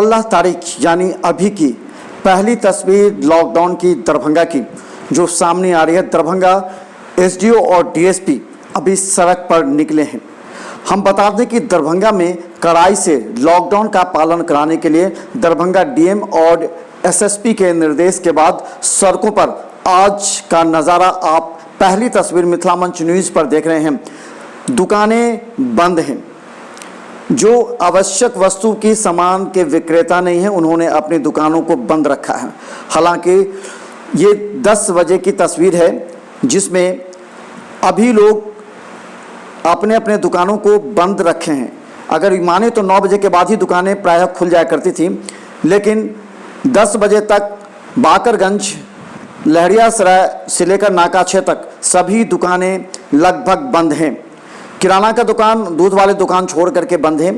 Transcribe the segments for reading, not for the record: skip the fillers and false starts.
16 तारीख यानी अभी की पहली तस्वीर लॉकडाउन की दरभंगा की जो सामने आ रही है। दरभंगा एसडीओ और डीएसपी अभी सड़क पर निकले हैं। हम बता दें कि दरभंगा में कड़ाई से लॉकडाउन का पालन कराने के लिए दरभंगा डीएम और एसएसपी के निर्देश के बाद सड़कों पर आज का नज़ारा आप पहली तस्वीर मिथिला मंच न्यूज़ पर देख रहे हैं। दुकानें बंद हैं। जो आवश्यक वस्तु की सामान के विक्रेता नहीं हैं, उन्होंने अपनी दुकानों को बंद रखा है। हालांकि ये 10 बजे की तस्वीर है जिसमें अभी लोग अपने अपने दुकानों को बंद रखे हैं। अगर माने तो 9 बजे के बाद ही दुकानें प्रायः खुल जाया करती थी, लेकिन 10 बजे तक बाकरगंज, लहरियासराय से लेकर नाका 6 तक सभी दुकानें लगभग बंद हैं। किराना का दुकान, दूध वाले दुकान छोड़ करके बंद हैं।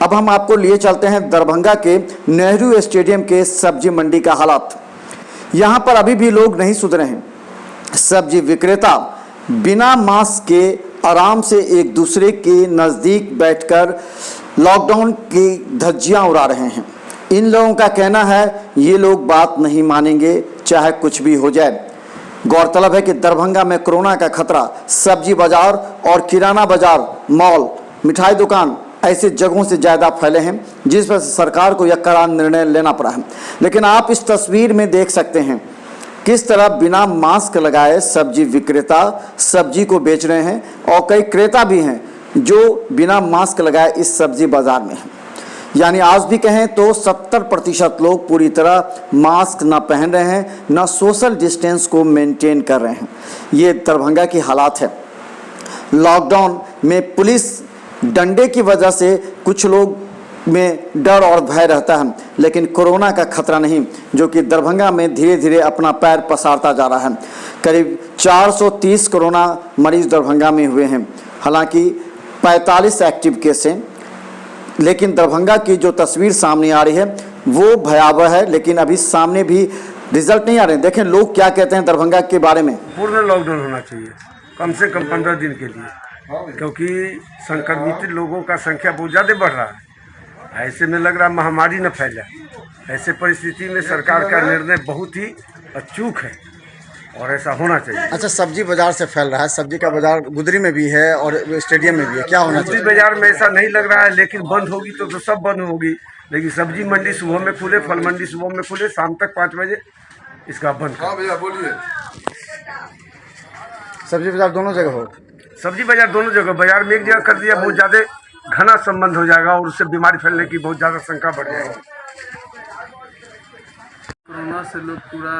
अब हम आपको लिए चलते हैं दरभंगा के नेहरू स्टेडियम के सब्जी मंडी का हालात। यहाँ पर अभी भी लोग नहीं सुधरे हैं। सब्जी विक्रेता बिना मास्क के आराम से एक दूसरे के नज़दीक बैठकर लॉकडाउन की धज्जियाँ उड़ा रहे हैं। इन लोगों का कहना है ये लोग बात नहीं मानेंगे चाहे कुछ भी हो जाए। गौरतलब है कि दरभंगा में कोरोना का खतरा सब्जी बाजार और किराना बाजार, मॉल, मिठाई दुकान ऐसे जगहों से ज़्यादा फैले हैं, जिस पर सरकार को यह कड़ा निर्णय लेना पड़ा है। लेकिन आप इस तस्वीर में देख सकते हैं किस तरह बिना मास्क लगाए सब्जी विक्रेता सब्जी को बेच रहे हैं और कई क्रेता भी हैं जो बिना मास्क लगाए इस सब्जी बाजार में हैं। यानी आज भी कहें तो 70% लोग पूरी तरह मास्क ना पहन रहे हैं, ना सोशल डिस्टेंस को मेंटेन कर रहे हैं। ये दरभंगा की हालात है। लॉकडाउन में पुलिस डंडे की वजह से कुछ लोग में डर और भय रहता है, लेकिन कोरोना का खतरा नहीं, जो कि दरभंगा में धीरे धीरे अपना पैर पसारता जा रहा है। करीब 430 कोरोना मरीज दरभंगा में हुए हैं। हालांकि 45 एक्टिव केस हैं, लेकिन दरभंगा की जो तस्वीर सामने आ रही है वो भयावह है। लेकिन अभी सामने भी रिजल्ट नहीं आ रहे हैं। देखें लोग क्या कहते हैं दरभंगा के बारे में। पूर्ण लॉकडाउन होना चाहिए, कम से कम 15 दिन के लिए, क्योंकि संक्रमित लोगों का संख्या बहुत ज़्यादा बढ़ रहा है। ऐसे में लग रहा है महामारी न फैल जाए। ऐसे परिस्थिति में सरकार का निर्णय बहुत ही अचूक है और ऐसा होना चाहिए। अच्छा, सब्जी बाजार से फैल रहा है। सब्जी का बाजार गुदरी में भी है और स्टेडियम में भी है, क्या होना चाहिए? सब्जी बाजार में ऐसा नहीं लग रहा है, लेकिन बंद होगी तो सब बंद होगी। लेकिन सब्जी मंडी सुबह में खुले, फल मंडी सुबह में खुले, शाम तक 5 बजे इसका बंद। हाँ भैया बोलिए। सब्जी बाजार दोनों जगह हो? सब्जी बाजार दोनों जगह। बाजार में एक जगह कर दिया बहुत ज़्यादा घना संबंध हो जाएगा और उससे बीमारी फैलने की बहुत ज़्यादा शंका बढ़ जाएगी। कोरोना से लोग पूरा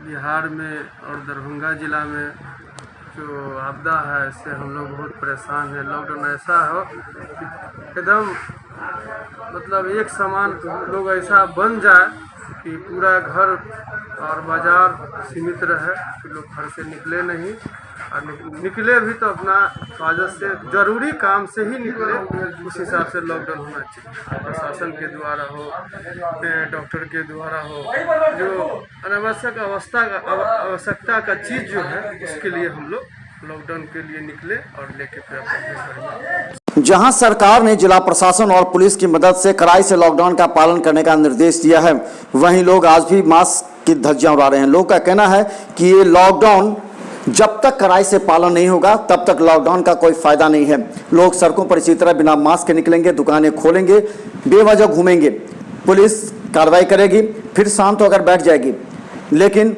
बिहार में और दरभंगा जिला में जो आपदा है इससे हम लोग बहुत परेशान हैं। लॉकडाउन ऐसा हो कि एकदम मतलब एक समान लोग ऐसा बन जाए कि पूरा घर और बाजार सीमित रहे, कि लोग घर से निकले नहीं, और निकले भी तो अपना कागज से ज़रूरी काम से ही निकले। उस हिसाब से लॉकडाउन होना चाहिए। प्रशासन के द्वारा हो, डॉक्टर के द्वारा हो, जो अनावश्यक आवश्यकता का चीज़ जो है उसके लिए हम लोग लॉकडाउन के लिए निकले और लेके फिर अपने घर में। जहां सरकार ने जिला प्रशासन और पुलिस की मदद से कड़ाई से लॉकडाउन का पालन करने का निर्देश दिया है, वहीं लोग आज भी मास्क की धज्जियां उड़ा रहे हैं। लोग का कहना है कि ये लॉकडाउन जब तक कड़ाई से पालन नहीं होगा तब तक लॉकडाउन का कोई फायदा नहीं है। लोग सड़कों पर इसी तरह बिना मास्क के निकलेंगे, दुकानें खोलेंगे, बेवजह घूमेंगे, पुलिस कार्रवाई करेगी, फिर शांत होकर बैठ जाएगी। लेकिन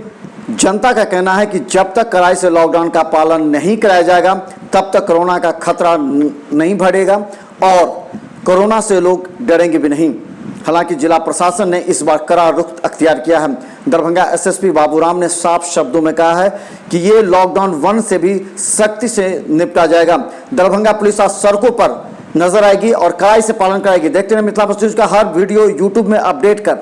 जनता का कहना है कि जब तक कड़ाई से लॉकडाउन का पालन नहीं कराया जाएगा तब तक कोरोना का खतरा नहीं बढ़ेगा और कोरोना से लोग डरेंगे भी नहीं। हालांकि जिला प्रशासन ने इस बार कड़ा रुख अख्तियार किया है। दरभंगा एसएसपी बाबूराम ने साफ शब्दों में कहा है कि ये लॉकडाउन 1 से भी सख्ती से निपटा जाएगा। दरभंगा पुलिस आज सड़कों पर नजर आएगी और कड़ाई से पालन कराएगी। देखते रहिए मिथिला न्यूज़ का हर वीडियो यूट्यूब में अपडेट कर।